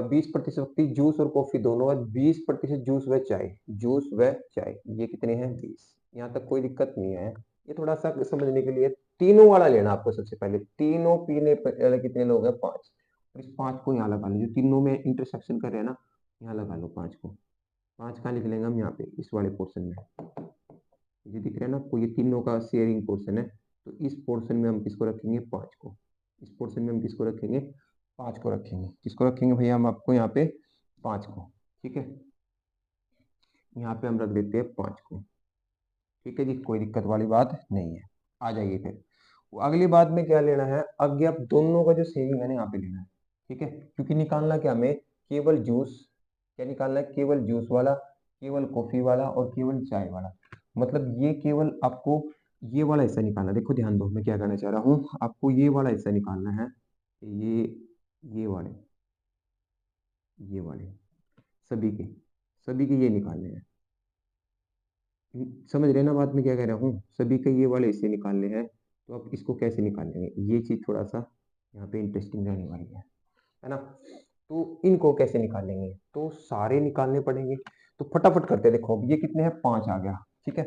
20% व्यक्ति जूस और कॉफी दोनों है, 20% जूस व चाय, जूस व चाय ये कितने हैं 20। यहाँ तक कोई दिक्कत नहीं है, ये थोड़ा सा समझने के लिए तीनों वाला लेना आपको सबसे पहले, तीनों पीने कितने लोग हैं 5, इस 5 को यहाँ लगा लो, जो तीनों में इंटरसेक्शन कर रहे हैं ना, यहाँ लगा लो 5 को। 5 कहाँ लिख लेंगे हम यहाँ पे इस वाले पोर्शन में, ये दिख रहा है ना आपको, ये तीनों का शेयरिंग पोर्शन है, तो इस पोर्शन में हम किसको रखेंगे 5 को, इस पोर्शन में हम किसको रखेंगे 5 को रखेंगे, किसको रखेंगे भैया हम आपको यहाँ पे 5 को। ठीक है, यहाँ पे हम रख देते हैं 5 को। ठीक है जी, कोई दिक्कत वाली बात नहीं है। आ जाइए फिर अगली बात में क्या लेना है, आगे आप दोनों का जो सेविंग है ना यहाँ पे लेना है। ठीक है, क्योंकि निकालना क्या हमें केवल जूस, क्या निकालना है केवल जूस वाला, केवल कॉफी वाला और केवल चाय वाला, मतलब ये केवल आपको ये वाला हिस्सा निकालना है। देखो ध्यान दो मैं क्या करना चाह रहा हूँ, आपको ये वाला हिस्सा निकालना है, ये वाले, ये वाले सभी के ये निकालने हैं। समझ रहे ना बात में क्या कह रहा हूँ, सभी के ये वाले हिस्से निकालने हैं, तो आप इसको कैसे निकालेंगे, ये चीज थोड़ा सा यहाँ पे इंटरेस्टिंग रहने वाली है ना। तो इनको कैसे निकालेंगे, तो सारे निकालने पड़ेंगे, तो फटाफट करते हैं। देखो अब ये कितने हैं 5 आ गया। ठीक है,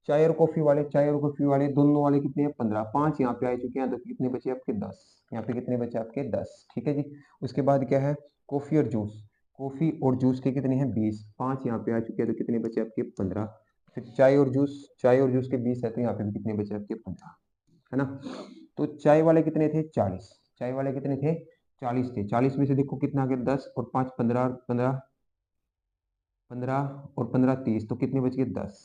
चाय और कॉफी वाले, चाय और कॉफी वाले दोनों वाले कितने हैं 15, 5 यहाँ पे आ चुके हैं, तो कितने बचे आपके 10, यहाँ पे कितने बचे आपके 10। ठीक है जी, उसके बाद क्या है कॉफी और जूस, कॉफी और जूस के कितने हैं 20, 5 यहाँ पे आ चुके हैं, तो कितने बचे आपके 15। फिर चाय और जूस, चाय और जूस के 20 है, तो यहाँ पे भी कितने बचे आपके 15, है ना। तो चाय वाले कितने थे 40, चाय वाले कितने थे 40 थे, 40 में से देखो कितना आ गया 10 और 5 15, 15 15 और 15 30, तो कितने बच गए 10,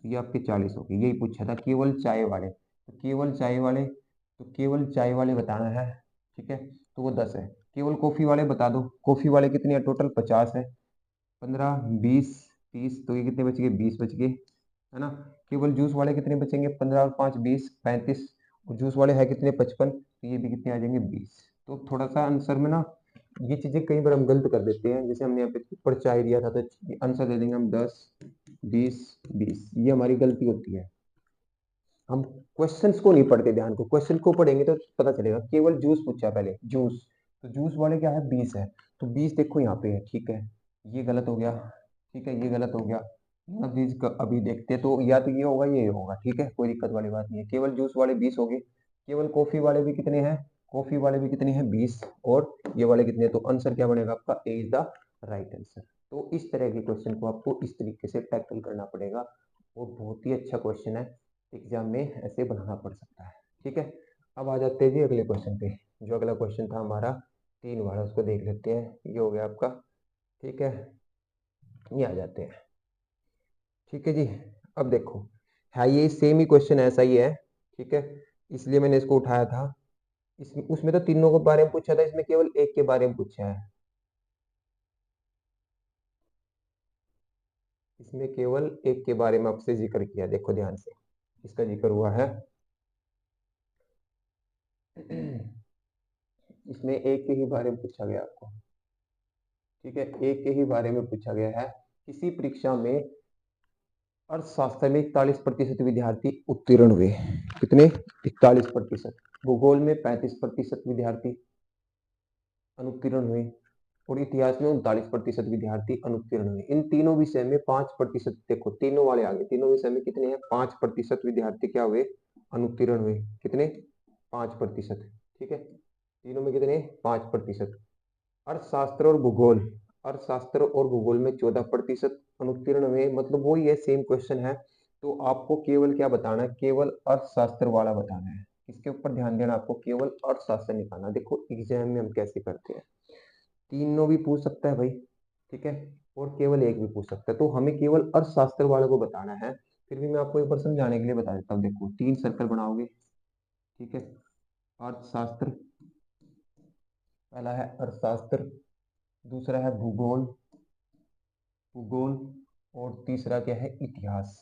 ये आपके 40 हो गए। यही पूछा था केवल चाय वाले, तो केवल चाय वाले, तो केवल चाय वाले बताना है। ठीक है, तो वो 10 है। केवल कॉफी वाले बता दो, कॉफी वाले कितने हैं टोटल 50 है, 15 20 30, तो ये कितने बच गए 20 बच गए, है ना। केवल जूस वाले कितने बचेंगे 15 और 5 20 35, और जूस वाले है कितने 55, तो ये भी कितने आ जाएंगे 20। तो थोड़ा सा आंसर में ना ये चीजें कई बार हम गलत कर देते हैं, जैसे हमने यहाँ पे ऊपर चाय दिया था तो आंसर दे देंगे हम 10 20 20, ये हमारी गलती होती है। हम क्वेश्चंस को नहीं पढ़ते, ध्यान को क्वेश्चन को पढ़ेंगे तो पता चलेगा। केवल जूस पूछा पहले, जूस, तो जूस वाले क्या है 20 है, तो 20 देखो यहाँ पे है। ठीक है, ये गलत हो गया, ठीक है ये गलत हो गया। अब अभी देखते हैं, तो या तो ये होगा ये होगा। ठीक है, कोई दिक्कत वाली बात नहीं है, केवल जूस वाले 20 हो गए, केवल कॉफी वाले भी कितने हैं, कॉफी वाले भी कितने हैं 20, और ये वाले कितने हैं, तो आंसर क्या बनेगा आपका ए इज द राइट आंसर। तो इस तरह के क्वेश्चन को आपको इस तरीके से टैकल करना पड़ेगा, वो बहुत ही अच्छा क्वेश्चन है, एग्जाम में ऐसे बनाना पड़ सकता है। ठीक है, अब आ जाते हैं जी अगले क्वेश्चन पे। जो अगला क्वेश्चन था हमारा 3 वाला, उसको देख लेते हैं, ये हो गया आपका। ठीक है, ये आ जाते हैं। ठीक है जी, अब देखो है ये सेम ही क्वेश्चन ऐसा ही है। ठीक है, इसलिए मैंने इसको उठाया था। इसमें उसमें तो तीनों के बारे में पूछा था, इसमें केवल एक के बारे में पूछा है। इसमें केवल एक के बारे में आपसे जिक्र किया, देखो ध्यान से, इसका जिक्र हुआ है। इसमें एक के ही बारे में पूछा गया आपको, ठीक है, एक के ही बारे में पूछा गया है। किसी परीक्षा में अर्थशास्त्र में 41% विद्यार्थी उत्तीर्ण हुए। कितने? 41%। भूगोल में 35% विद्यार्थी अनुत्तीर्ण हुए और इतिहास में 39% विद्यार्थी अनुत्तीर्ण हुए। इन तीनों विषय में 5%, देखो तीनों वाले आगे, तीनों विषय में कितने हैं? 5% विद्यार्थी क्या हुए? अनुत्तीर्ण हुए। कितने? 5%। ठीक है, तीनों में कितने? 5%। अर्थशास्त्र और भूगोल, अर्थशास्त्र और भूगोल में 14% अनुत्तीर्ण हुए, मतलब वही है, सेम क्वेश्चन है। तो आपको केवल क्या बताना है? केवल अर्थशास्त्र वाला बताना है। इसके ऊपर ध्यान देना, आपको केवल अर्थशास्त्र निकालना। देखो एग्जाम में हम कैसे करते हैं, तीनों भी पूछ सकता है भाई, ठीक है, और केवल एक भी पूछ सकता है, तो हमें केवल अर्थशास्त्र वाले को बताना है। फिर भी मैं आपको एक बार समझाने के लिए बता देता हूँ। देखो 3 सर्कल बनाओगे, ठीक है, अर्थशास्त्र, पहला है अर्थशास्त्र, दूसरा है भूगोल, भूगोल, और तीसरा क्या है? इतिहास।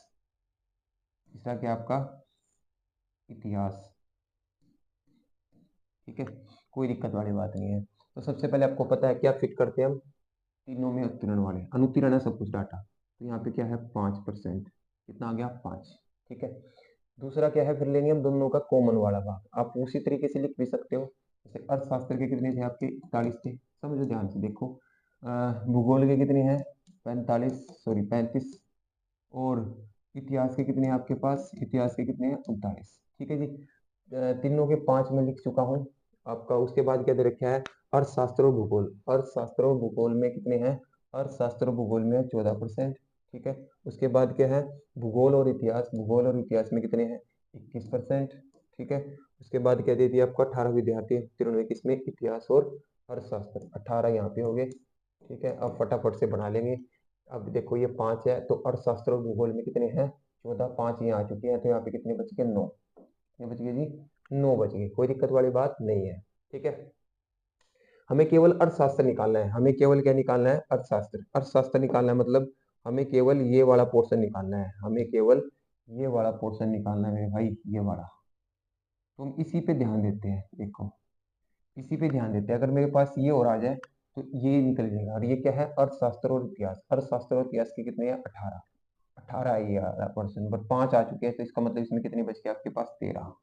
तीसरा क्या आपका? इतिहास। ठीक है, कोई दिक्कत वाली बात नहीं है। तो सबसे पहले आपको पता है क्या फिट करते हैं हम? तीनों में उत्तीर्ण वाले, अनुत्तीर्ण है सब कुछ डाटा, तो यहाँ पे क्या है? 5%। कितना आ गया? 5। ठीक है, दूसरा क्या है? फिर लेंगे हम दोनों का कॉमन वाला भाग। आप उसी तरीके से लिख भी सकते हो, जैसे अर्थशास्त्र के कितने थे आपके? 41 थे। समझो ध्यान से, देखो भूगोल के कितने हैं? 35, और इतिहास के कितने हैं आपके पास? इतिहास के कितने हैं? 39। ठीक है जी, तीनों के 5 में लिख चुका हूँ आपका। उसके बाद क्या दे रखा है? अर्थशास्त्र और भूगोल, अर्थशास्त्र और भूगोल में कितने हैं? अर्थशास्त्र और भूगोल में 14%। ठीक है, उसके बाद क्या है? भूगोल और इतिहास, भूगोल और इतिहास में कितने हैं? 21%। ठीक है, उसके बाद क्या दे दिया आपको? 18 विद्यार्थी उत्तीर्ण हुए, किसमें? इतिहास और अर्थशास्त्र। 18 यहाँ पे हो गए। ठीक है, अब फटाफट से बना लेंगे। अब देखो ये 5 है, तो अर्थशास्त्र और भूगोल में कितने हैं? 14, 5 यहाँ आ चुके हैं, तो यहाँ पे कितने बच गए? 9। कितने बच गए जी? 9 बच गए, कोई दिक्कत वाली बात नहीं है। ठीक है, हमें केवल अर्थशास्त्र निकालना है। हमें केवल क्या निकालना है? अर्थशास्त्र। अर्थशास्त्र निकालना है मतलब हमें केवल ये वाला पोर्शन निकालना है, हमें केवल ये वाला पोर्शन निकालना है मेरे भाई, ये वाला। तो हम इसी पे ध्यान देते हैं, देखो इसी पे ध्यान देते हैं। अगर मेरे पास ये और आ जाए तो ये निकल जाएगा। और ये क्या है? अर्थशास्त्र और इतिहास। अर्थशास्त्र और इतिहास के कितने हैं? 18। 18 ये आ रहा पर्सन, बट 5 आ चुके हैं, तो इसका मतलब इसमें कितने बच गए आपके पास? 13।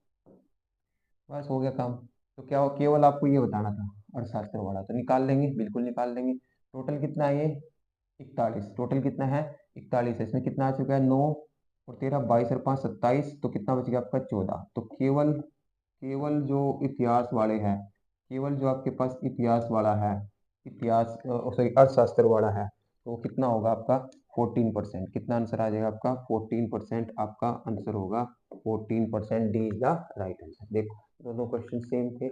बस हो गया काम। तो क्या हो, केवल आपको ये बताना था अर्थशास्त्र वाला, तो निकाल लेंगे, बिल्कुल निकाल लेंगे। टोटल कितना है ये? 41। टोटल कितना है? 41 है। इसमें कितना आ चुका है? 9 और 13, 22 और 5 27, तो कितना बच गया आपका? 14। तो केवल केवल जो इतिहास वाले हैं, केवल जो आपके पास इतिहास वाला है, इतिहास सॉरी अर्थशास्त्र वाला है, तो वो कितना होगा आपका? 14%। कितना आंसर आ जाएगा आपका? 14% आपका आंसर होगा। 14% D is the right answer. देखो दोनों क्वेश्चन सेम थे,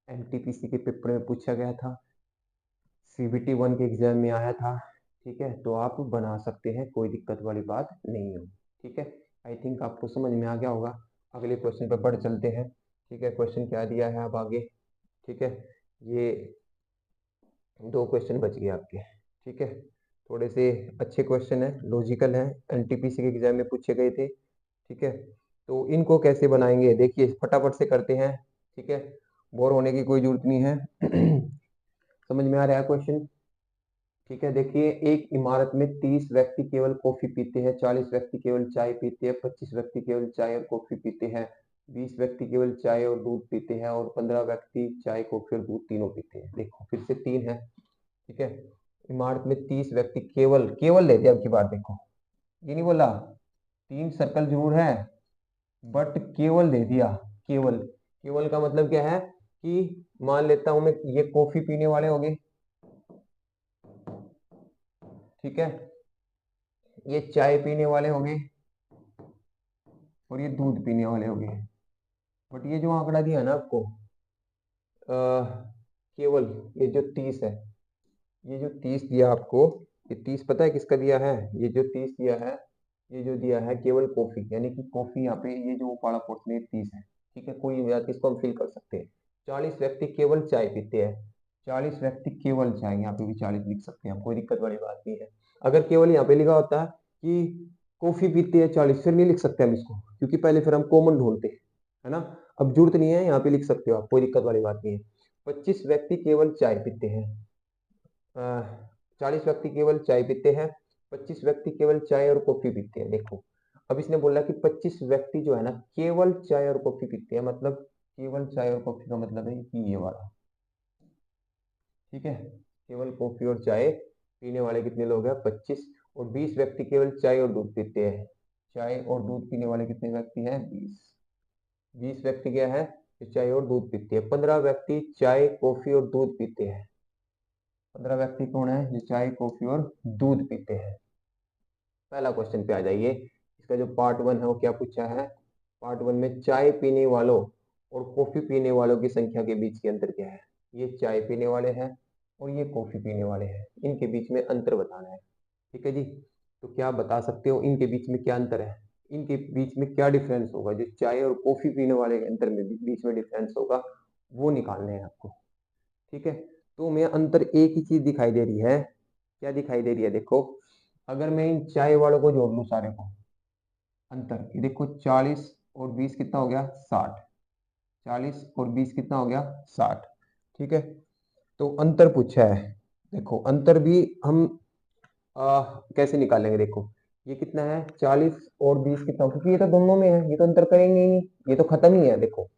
एनटीपीसी के पेपर में पूछा गया था, सीबीटी 1 के एग्जाम में आया था। ठीक है, तो आप बना सकते हैं, कोई दिक्कत वाली बात नहीं हो। ठीक है, आई थिंक आपको समझ में आ गया होगा। अगले क्वेश्चन पर बढ़ चलते हैं। ठीक है, क्वेश्चन क्या दिया है अब आगे? ठीक है, ये 2 क्वेश्चन बच गए आपके। ठीक है, थोड़े से अच्छे क्वेश्चन है, लॉजिकल है, एनटीपीसी के एग्जाम में पूछे गए थे। ठीक है, तो इनको कैसे बनाएंगे देखिए, फटाफट से करते हैं। ठीक है, बोर होने की कोई जरूरत नहीं है। समझ में आ रहा है क्वेश्चन? ठीक है, देखिए एक इमारत में 30 व्यक्ति केवल कॉफी पीते हैं, 40 व्यक्ति केवल चाय पीते हैं, 25 व्यक्ति केवल चाय और कॉफी पीते हैं, 20 व्यक्ति केवल चाय और दूध पीते हैं, और 15 व्यक्ति चाय कॉफी और दूध तीनों पीते हैं। देखो फिर से 3 है। ठीक है, इमारत में 30 व्यक्ति केवल, केवल लेते हैं अब की बार, देखो ये नहीं बोला, 3 सर्कल जरूर है, बट केवल दे दिया। केवल, केवल का मतलब क्या है कि मान लेता हूं मैं ये कॉफी पीने वाले हो गए, ठीक है, ये चाय पीने वाले हो गए, और ये दूध पीने वाले हो गए। बट ये जो आंकड़ा दिया ना आपको केवल, ये जो 30 है, ये जो 30 दिया आपको, ये 30 पता है किसका दिया है? ये जो 30 दिया है, ये जो दिया है केवल कॉफी, यानी कि कॉफी यहाँ पे ये जो वाला पोर्शन है 30 है। ठीक है, कोई बात, इसको हम फिल कर सकते हैं। 40 व्यक्ति केवल चाय पीते हैं, 40 व्यक्ति केवल चाय, यहाँ पे भी 40 लिख सकते हैं हम, कोई दिक्कत वाली बात नहीं है। अगर केवल यहाँ पे लिखा होता है कि कॉफी पीते हैं 40, फिर नहीं लिख सकते हम इसको, क्योंकि पहले फिर हम कॉमन ढूंढते हैं, है ना। अब जरूरत नहीं है, यहाँ पे लिख सकते हो आप, कोई दिक्कत वाली बात नहीं है। 25 व्यक्ति केवल चाय पीते हैं, 40 व्यक्ति केवल चाय पीते हैं, 25 व्यक्ति केवल चाय और कॉफी पीते हैं। देखो अब इसने बोला कि 25 व्यक्ति जो है ना केवल चाय और कॉफी पीते हैं, मतलब केवल चाय और कॉफी का मतलब है कि ये वाला, ठीक है। केवल कॉफी और चाय पीने वाले कितने लोग हैं, 25, और 20 व्यक्ति केवल चाय और दूध पीते हैं। चाय और दूध पीने वाले कितने व्यक्ति हैं, 20। 20 व्यक्ति क्या है, जो चाय और दूध पीते हैं। 15 व्यक्ति चाय कॉफी और दूध पीते हैं। 15 व्यक्ति कौन है, जो चाय कॉफी और दूध पीते हैं। पहला क्वेश्चन पे आ जाइए। इसका जो पार्ट 1 है वो क्या पूछा है, पार्ट 1 में चाय पीने वालों और कॉफी पीने वालों की संख्या के बीच के अंतर क्या है। ये चाय पीने वाले हैं और ये कॉफी पीने वाले हैं, इनके बीच में अंतर बताना है, ठीक है जी। तो क्या बता सकते हो इनके बीच में क्या अंतर है, इनके बीच में क्या डिफरेंस होगा, जो चाय और कॉफी पीने वाले के अंतर में बीच में डिफरेंस होगा, वो निकालने हैं आपको, ठीक है। तो मैं अंतर एक ही चीज दिखाई दे रही है, क्या दिखाई दे रही है, देखो अगर मैं इन चाय वालों को जोड़ लूं सारे को, अंतर ये देखो 40 और 20 कितना हो गया, 60। 40 और 20 कितना हो गया, 60, ठीक है। तो अंतर पूछा है, देखो अंतर भी हम कैसे निकालेंगे, देखो ये कितना है, 40 और 20 कितना, क्योंकि ये तो दोनों में है, ये तो अंतर करेंगे ही नहीं, ये तो खत्म ही है। देखो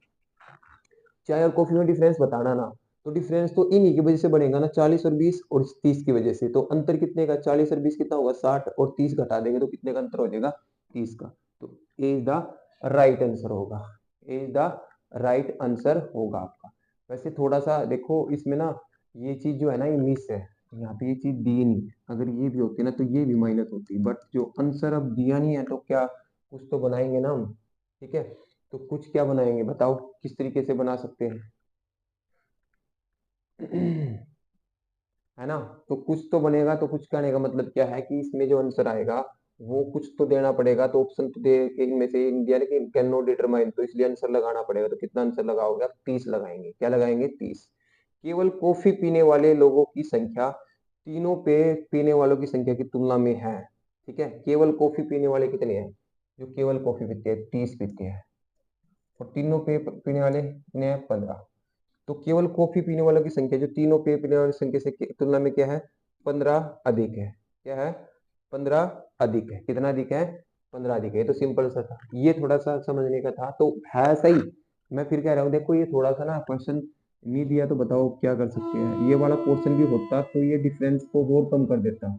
चाय और कॉफी में डिफरेंस बताना ना, तो डिफरेंस तो इन्हीं की वजह से बनेगा ना, 40 और 20 और 30 की वजह से। तो अंतर कितने का, 40 और 20 कितना होगा, 60, और 30 घटा देंगे तो कितने का अंतर हो जाएगा, 30 का। तो ए इज द राइट आंसर होगा, ए इज द राइट आंसर होगा आपका। वैसे थोड़ा सा देखो इसमें ना, ये चीज जो है ना ये मिस है, यहाँ पे ये चीज दी नहीं, अगर ये भी होती ना तो ये भी माइनस होती, बट जो आंसर अब दिया नहीं है तो क्या कुछ तो बनाएंगे ना हम, ठीक है। तो कुछ क्या बनाएंगे बताओ, किस तरीके से बना सकते हैं है ना। तो कुछ तो बनेगा, तो कुछ कहने का मतलब क्या है कि इसमें जो आंसर आएगा वो कुछ तो देना पड़ेगा, तो ऑप्शन तो दे के इनमें से इंडिया ने कैन नॉट डिटरमाइन, तो इसलिए आंसर लगाना पड़ेगा। तो कितना आंसर लगाओगे आप, 30 लगाएंगे, क्या लगाएंगे, 30। केवल कॉफी पीने वाले लोगों की संख्या तीनों पे पीने वालों की संख्या की तुलना में है, ठीक है। केवल कॉफी पीने वाले कितने हैं, जो केवल कॉफी पीते हैं 30 पीते हैं, और तीनों पे पीने वाले कितने हैं, 15। तो केवल कॉफी पीने वालों की संख्या जो तीनों पेय पीने वालों की संख्या से तुलना में क्या है, 15 अधिक है, क्या है, 15 अधिक है, कितना अधिक है, 15 अधिक है। ये तो सिंपल सा था, ये थोड़ा सा समझने का था, तो है सही। मैं फिर कह रहा हूँ देखो ये थोड़ा सा ना क्वेश्चन नहीं दिया तो बताओ क्या कर सकते हैं, ये वाला पोर्शन भी होता तो ये डिफरेंस को और कम कर देता, है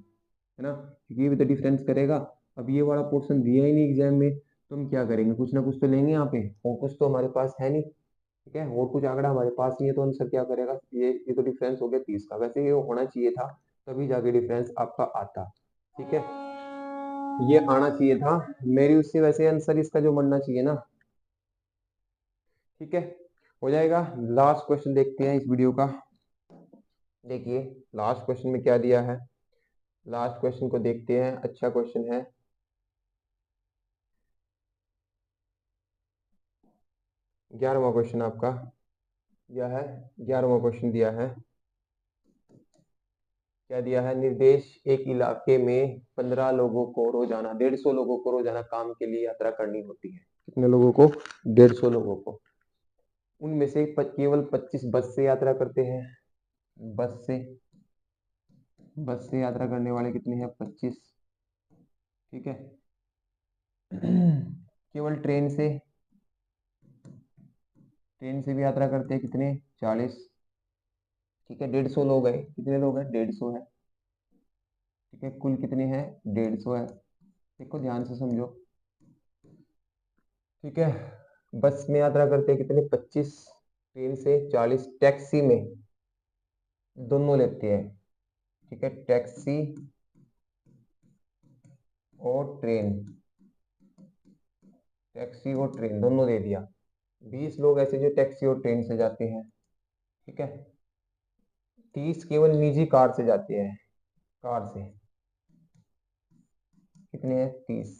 ना, क्योंकि ये भी तो डिफरेंस करेगा। अब ये वाला पोर्शन दिया ही नहीं एग्जाम में, तो हम क्या करेंगे, कुछ ना कुछ तो लेंगे यहाँ पे, और कुछ तो हमारे पास है नहीं, ठीक है, और कुछ आंकड़ा हमारे पास नहीं है, तो आंसर क्या करेगा, ये तो डिफरेंस हो गया 30 का, वैसे ये होना चाहिए था, तभी जाके डिफरेंस आपका आता, ठीक है, ये आना चाहिए था मेरी उससे, वैसे आंसर इसका जो बनना चाहिए ना, ठीक है, हो जाएगा। लास्ट क्वेश्चन देखते हैं इस वीडियो का, देखिए लास्ट क्वेश्चन में क्या दिया है, लास्ट क्वेश्चन को देखते हैं, अच्छा क्वेश्चन है। 11वां क्वेश्चन आपका दिया है, 11वां क्वेश्चन दिया है, क्या दिया है, निर्देश एक इलाके में 15 लोगों को रोजाना 150 लोगों को रोजाना काम के लिए यात्रा करनी होती है, कितने लोगों को, 150 लोगों को। उनमें से केवल 25 बस से यात्रा करते हैं, बस से, बस से यात्रा करने वाले कितने हैं, 25, ठीक है। केवल ट्रेन से भी यात्रा करते हैं कितने, 40, ठीक है। 150 लोग हैं, कितने लोग हैं, 150 है, ठीक है। कुल कितने हैं, 150 है, देखो ध्यान से समझो, ठीक है। बस में यात्रा करते हैं कितने, 25, ट्रेन से 40, टैक्सी में दोनों लेते हैं, ठीक है, टैक्सी और ट्रेन, टैक्सी और ट्रेन दोनों दे दिया। 20 लोग ऐसे जो टैक्सी और ट्रेन से जाते हैं, ठीक है। 30 केवल निजी कार से जाते हैं, कार से, कितने हैं, 30,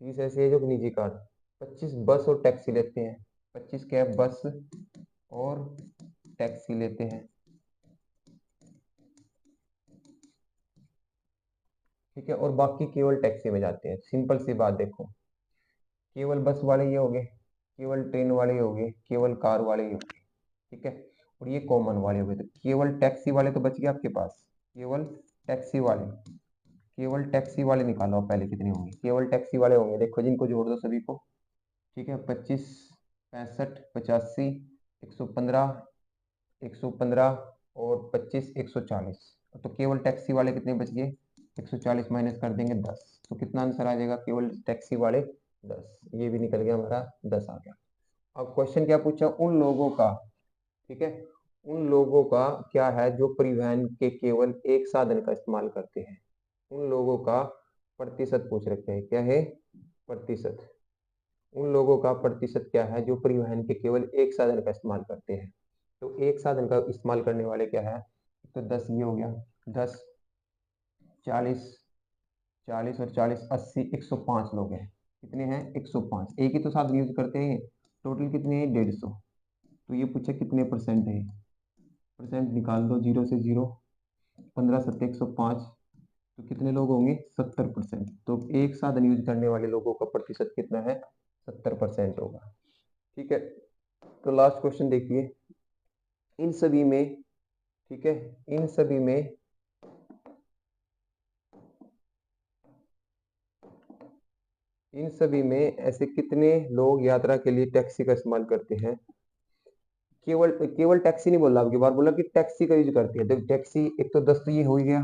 30 ऐसे है जो निजी कार। 25 बस और टैक्सी लेते हैं, 25 क्या है, बस और टैक्सी लेते हैं, ठीक ठीक है, और बाकी केवल टैक्सी में जाते हैं। सिंपल सी बात देखो, केवल बस वाले ये हो गए, केवल ट्रेन वाले हो गए, केवल कार वाले ही हो गए, ठीक है, और ये कॉमन वाले हो गए। तो केवल टैक्सी वाले तो बच गए आपके पास, केवल टैक्सी वाले, केवल टैक्सी वाले निकालो आप पहले कितने होंगे। केवल टैक्सी वाले होंगे, देखो जिनको जोड़ दो सभी को, ठीक है, 25, 65, 85, 115, 115 और 25, 140। तो केवल टैक्सी वाले कितने बच गए, 140 माइनस कर देंगे 10, तो कितना आंसर आ जाएगा, केवल टैक्सी वाले 10। ये भी निकल गया हमारा, 10 आ गया। अब क्वेश्चन क्या पूछा, उन लोगों का, ठीक है, उन लोगों का क्या है जो परिवहन के केवल एक साधन का इस्तेमाल करते हैं। उन लोगों का प्रतिशत पूछ रखे हैं, क्या है, प्रतिशत। उन लोगों का प्रतिशत क्या है जो परिवहन के केवल एक साधन का इस्तेमाल करते हैं। तो एक साधन का इस्तेमाल करने वाले क्या है, तो 10 ये हो गया, 10, 40, 40 और 40, 80, 105 लोग हैं। कितने हैं, 105। एक ही तो साधन यूज करते हैं, टोटल कितने हैं, 150। तो ये पूछे कितने परसेंट है, परसेंट निकाल दो, 0 से 0, 15 सत्ते 105, तो कितने लोग होंगे, 70%। तो एक साधन यूज करने वाले लोगों का प्रतिशत कितना है, 70% होगा, ठीक है। तो लास्ट क्वेश्चन देखिए, इन सभी में, ठीक है, इन सभी में, इन सभी में ऐसे कितने लोग यात्रा के लिए टैक्सी का इस्तेमाल करते हैं। केवल केवल टैक्सी नहीं बोला, आपकी बार बोला कि टैक्सी का यूज करती है। तो टैक्सी एक तो 10 तो ये हो ही गया,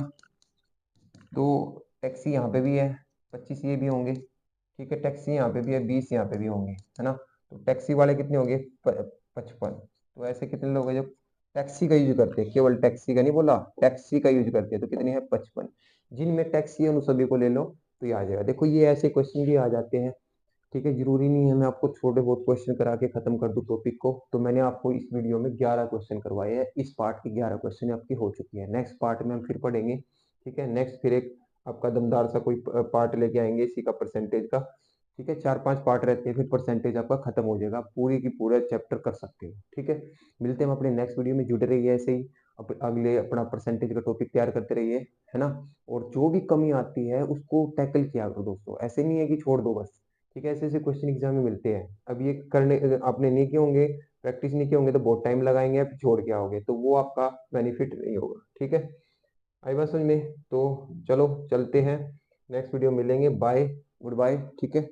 तो टैक्सी यहाँ पे भी है, 25 ये भी होंगे, ठीक है, टैक्सी यहाँ पे भी है, 20 यहाँ पे भी होंगे, है ना। तो टैक्सी वाले कितने होंगे, 55। तो ऐसे कितने लोग हैं जो टैक्सी का यूज करते हैं, केवल टैक्सी का नहीं बोला, टैक्सी का यूज करते हैं, तो कितने हैं, 55। जिनमें टैक्सी है उन सभी को ले लो, तो ये आ जाएगा। देखो ये ऐसे क्वेश्चन भी आ जाते हैं, ठीक है, जरूरी नहीं है मैं आपको छोटे बहुत क्वेश्चन करा के खत्म कर दूं टॉपिक को। तो मैंने आपको इस वीडियो में 11 क्वेश्चन करवाए हैं, इस पार्ट की 11 क्वेश्चन आपकी हो चुकी है। नेक्स्ट पार्ट में हम फिर पढ़ेंगे, ठीक है, नेक्स्ट फिर एक आपका दमदार सा कोई पार्ट लेके आएंगे इसी का, परसेंटेज का, ठीक है, 4-5 पार्ट रहते हैं, फिर परसेंटेज आपका खत्म हो जाएगा, पूरी की पूरा चैप्टर कर सकते हो, ठीक है। मिलते हैं हम अपने नेक्स्ट वीडियो में, जुड़े रहिए ऐसे ही, अगले अपना परसेंटेज का टॉपिक तैयार करते रहिए, है ना। और जो भी कमी आती है उसको टैकल किया करो दोस्तों, ऐसे नहीं है कि छोड़ दो बस, ठीक है। ऐसे ऐसे क्वेश्चन एग्जाम में मिलते हैं, अब ये करने आपने नहीं किए होंगे, प्रैक्टिस नहीं किए होंगे, तो बहुत टाइम लगाएंगे, आप छोड़ के आओगे तो वो आपका बेनिफिट नहीं होगा, ठीक है। आई बात समझ में, तो चलो चलते हैं, नेक्स्ट वीडियो मिलेंगे, बाय, गुड बाय, ठीक है।